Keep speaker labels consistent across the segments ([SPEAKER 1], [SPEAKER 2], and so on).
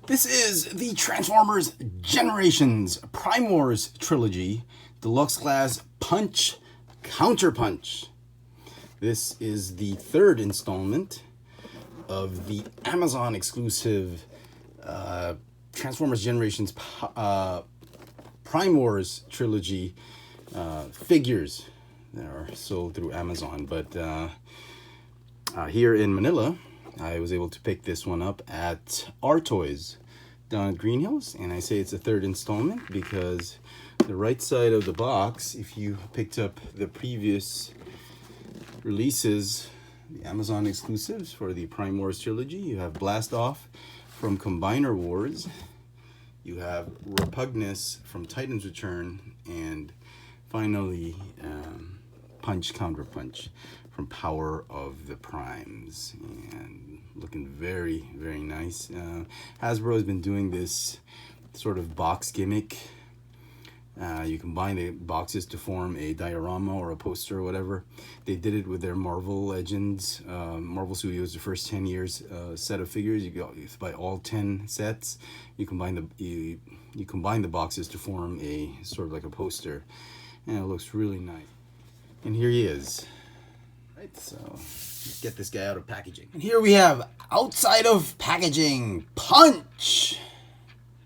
[SPEAKER 1] This is the Transformers Generations Prime Wars Trilogy Deluxe Class Punch Counterpunch. This is the third installment of the Amazon exclusive Transformers Generations Prime Wars Trilogy figures that are sold through Amazon. But here in Manila, I was able to pick this one up at Our Toys down at Green Hills, and I say it's a third installment because the right side of the box, if you picked up the previous releases, the Amazon exclusives for the Prime Wars trilogy, you have Blast Off from Combiner Wars, you have Repugnus from Titan's Return, and finally Punch Counterpunch from Power of the Primes, and looking very, very nice. Hasbro has been doing this sort of box gimmick. You combine the boxes to form a diorama or a poster or whatever. They did it with their Marvel Legends, Marvel Studios, the first 10 years set of figures. You buy all 10 sets. You combine the boxes to form a sort of like a poster, and it looks really nice. And here he is. Right, so let's get this guy out of packaging. And here we have outside of packaging, Punch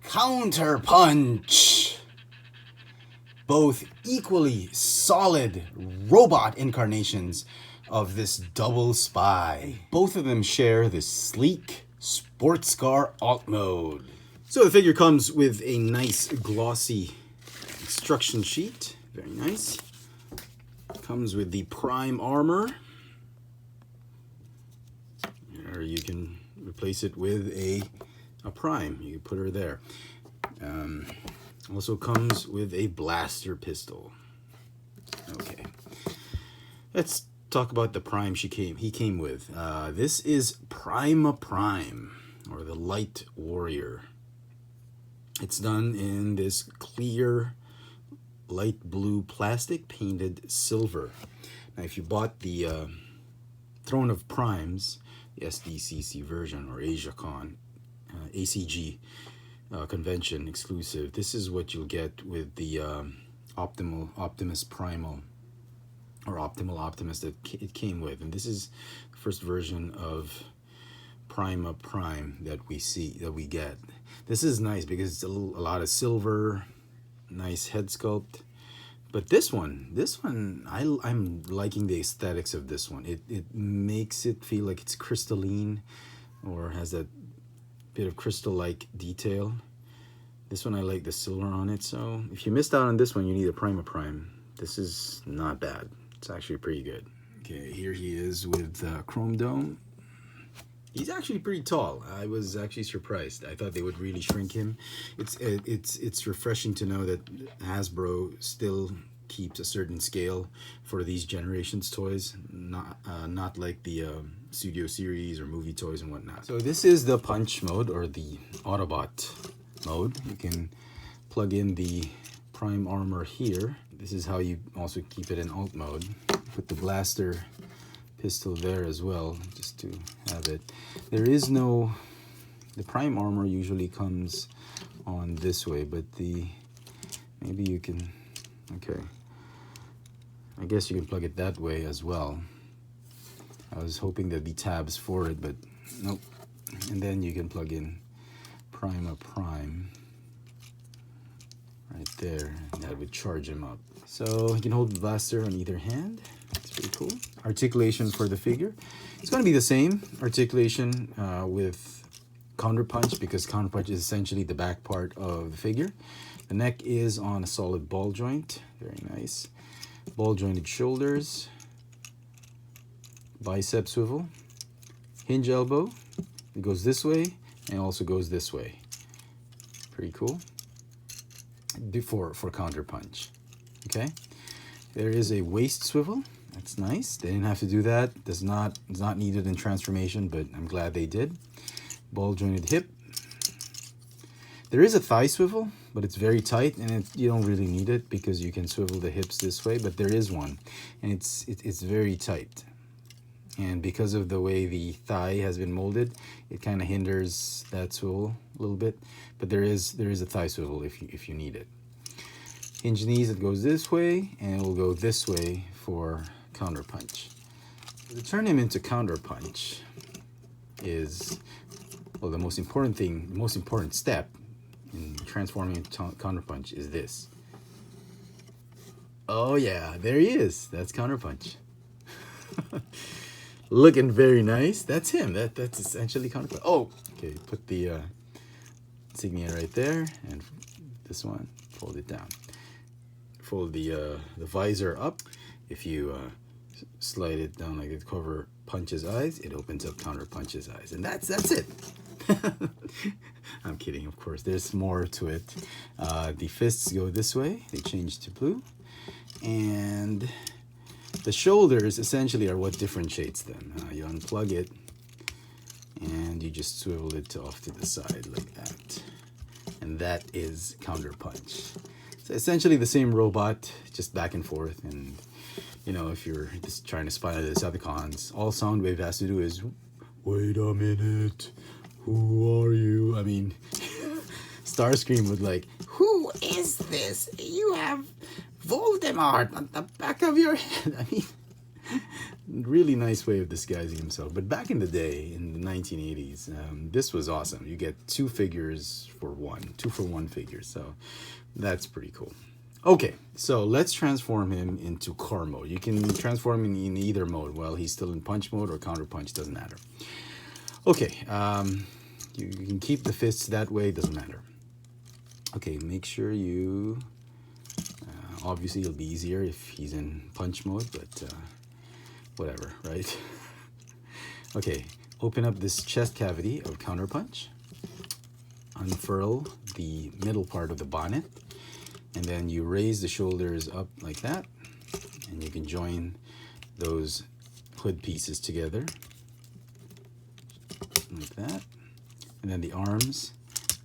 [SPEAKER 1] Counterpunch. Both equally solid robot incarnations of this double spy. Both of them share this sleek sports car alt mode. So the figure comes with a nice glossy instruction sheet. Very nice. Comes with the Prime armor. Or you can replace it with a Prime. You can put her there. Also comes with a blaster pistol. Okay. Let's talk about the Prime he came with. This is Prime, or the Light Warrior. It's done in this clear light blue plastic painted silver. Now if you bought the Throne of Primes, the SDCC version, or AsiaCon, ACG convention exclusive, this is what you'll get with the Optimus Primal, or Optimus that it came with. And this is the first version of Prime that we get. This is nice because it's a lot of silver, nice head sculpt. But this one, I'm liking the aesthetics of this one. It makes it feel like it's crystalline, or has that bit of crystal-like detail. This one, I like the silver on it. So if you missed out on this one, you need a Prime. This is not bad. It's actually pretty good. Okay, here he is with Chrome Dome. He's actually pretty tall. I was actually surprised. I thought they would really shrink him. It's refreshing to know that Hasbro still keeps a certain scale for these Generations toys, not like the Studio Series or movie toys and whatnot. So this is the Punch mode, or the Autobot mode. You can plug in the Prime armor here. This is how you also keep it in alt mode. Put the blaster pistol there as well, just to have it. There is no, the Prime armor usually comes on this way, but maybe you can, okay, I guess you can plug it that way as well. I was hoping there'd be tabs for it, but nope. And then you can plug in Prime right there, and that would charge him up. So you can hold the blaster on either hand. It's pretty cool. Articulation for the figure. It's going to be the same articulation with Counterpunch, because Counterpunch is essentially the back part of the figure. The neck is on a solid ball joint. Very nice. Ball jointed shoulders. Bicep swivel. Hinge elbow. It goes this way and also goes this way. Pretty cool. For Counterpunch. Okay. There is a waist swivel. That's nice. They didn't have to do that. It's not needed in transformation, but I'm glad they did. Ball jointed hip. There is a thigh swivel, but it's very tight, and you don't really need it because you can swivel the hips this way. But there is one, and it's very tight. And because of the way the thigh has been molded, it kind of hinders that swivel a little bit. But there is a thigh swivel if you need it. Hinge knees, it goes this way, and it will go this way for counterpunch. To turn him into counterpunch is, well, the most important step in transforming into counterpunch is this. Oh yeah, there he is. That's counterpunch. Looking very nice. That's him. That's essentially counterpunch. Oh, okay. Put the insignia right there, and this one, fold it down. Fold the visor up. If you slide it down like it, cover Punch's eyes, it opens up Counterpunch's eyes, and that's it. I'm kidding, of course. There's more to it. The fists go this way. They change to blue, and the shoulders essentially are what differentiates them. You unplug it, and you just swivel it off to the side like that, and that is Counterpunch. It's essentially the same robot, just back and forth. And you know, if you're just trying to spy the Decepticons, all Soundwave has to do is, wait a minute, who are you? I mean, Starscream would like, who is this? You have Voldemort on the back of your head. I mean, really nice way of disguising himself. But back in the day, in the 1980s, this was awesome. You get two figures for one, 2-for-1 figures. So that's pretty cool. Okay, so let's transform him into car mode. You can transform him in either mode. Well, he's still in punch mode or counterpunch, doesn't matter. Okay, you can keep the fists that way, doesn't matter. Okay, make sure you, obviously it'll be easier if he's in punch mode, but whatever, right? Okay, open up this chest cavity of counterpunch. Unfurl the middle part of the bonnet. And then you raise the shoulders up like that, and you can join those hood pieces together like that. And then the arms,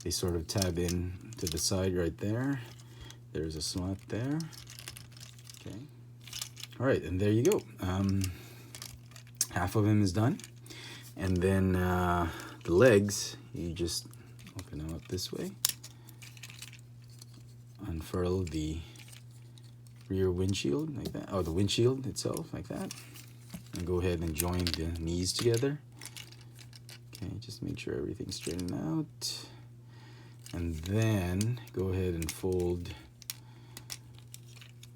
[SPEAKER 1] they sort of tab in to the side right there. There's a slot there. Okay. All right, and there you go. Half of him is done. And then the legs, you just open them up this way. Unfurl the rear windshield like that, or the windshield itself like that, and go ahead and join the knees together. Okay, just make sure everything's straightened out, and then go ahead and fold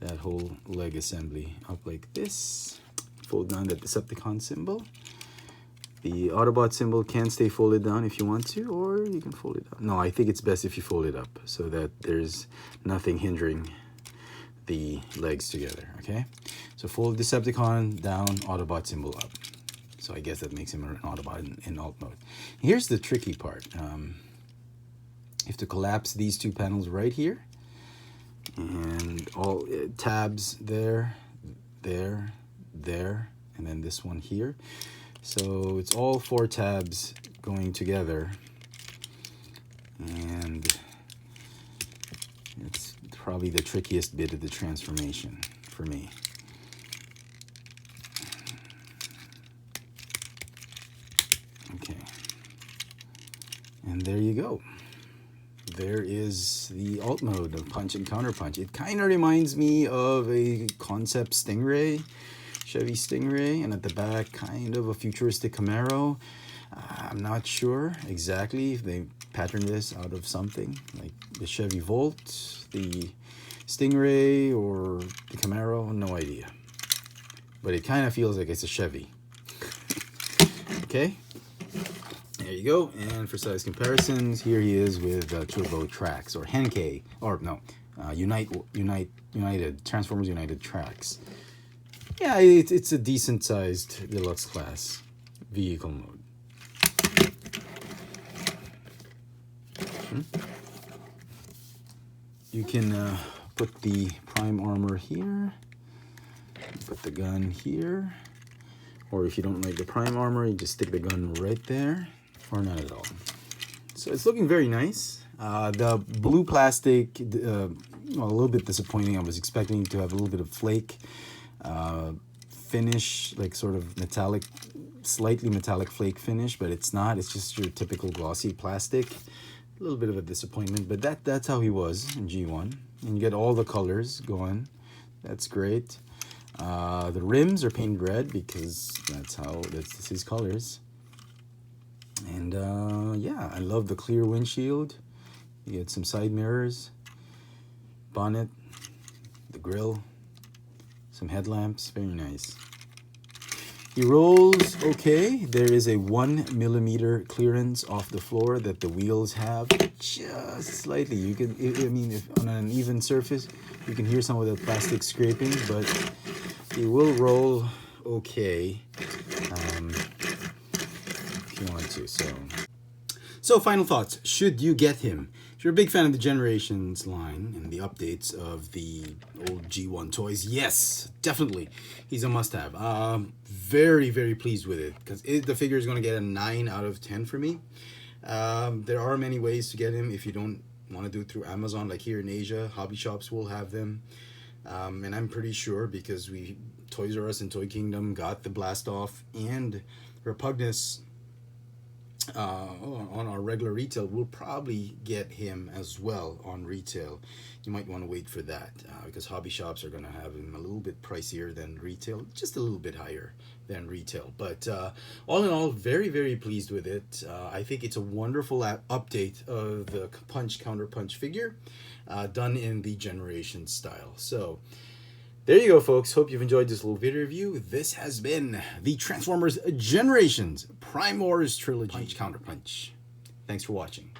[SPEAKER 1] that whole leg assembly up like this. Fold down the Decepticon symbol. The Autobot symbol can stay folded down if you want to, or you can fold it up. No, I think it's best if you fold it up so that there's nothing hindering the legs together, okay? So fold Decepticon down, Autobot symbol up. So I guess that makes him an Autobot in alt mode. Here's the tricky part. You have to collapse these two panels right here, and all tabs there, there, there, and then this one here. So it's all 4 tabs going together, and it's probably the trickiest bit of the transformation for me. Okay, and there you go. There is the alt mode of punch and counterpunch. It kind of reminds me of a concept Stingray, Chevy Stingray, and at the back kind of a futuristic Camaro. I'm not sure exactly if they patterned this out of something like the Chevy Volt, the Stingray, or the Camaro, no idea. But it kind of feels like it's a Chevy. Okay, there you go. And for size comparisons, here he is with Turbo Tracks, or Henkei, or no, United, Transformers United Tracks. Yeah, it's a decent-sized deluxe class vehicle mode. You can put the prime armor here, put the gun here, or if you don't like the prime armor, you just stick the gun right there, or not at all. So it's looking very nice. The blue plastic, well, a little bit disappointing. I was expecting to have a little bit of flake finish, like sort of metallic, slightly metallic flake finish, but it's not. It's just your typical glossy plastic. A little bit of a disappointment, but that's how he was in G1. And you get all the colors going. That's great. The rims are painted red because that's his colors. And yeah, I love the clear windshield. You get some side mirrors, bonnet, the grille, some headlamps, very nice. He rolls okay. There is a 1mm clearance off the floor that the wheels have, just slightly. You can, I mean, if on an even surface, you can hear some of the plastic scraping, but he will roll okay if you want to. So final thoughts. Should you get him? If you're a big fan of the Generations line and the updates of the old G1 toys, yes, definitely. He's a must-have. Very, very pleased with it because the figure is going to get a 9 out of 10 for me. There are many ways to get him if you don't want to do it through Amazon. Like here in Asia, hobby shops will have them. And I'm pretty sure because Toys R Us and Toy Kingdom got the Blast Off and Repugnus on our regular retail, we'll probably get him as well on retail. You might want to wait for that because hobby shops are going to have him a little bit pricier than retail, just a little bit higher than retail. But all in all, very, very pleased with it. I think it's a wonderful update of the Counterpunch figure done in the Generation style. So there you go, folks. Hope you've enjoyed this little video review. This has been the Transformers Generations Prime Wars Trilogy Counterpunch. Thanks for watching.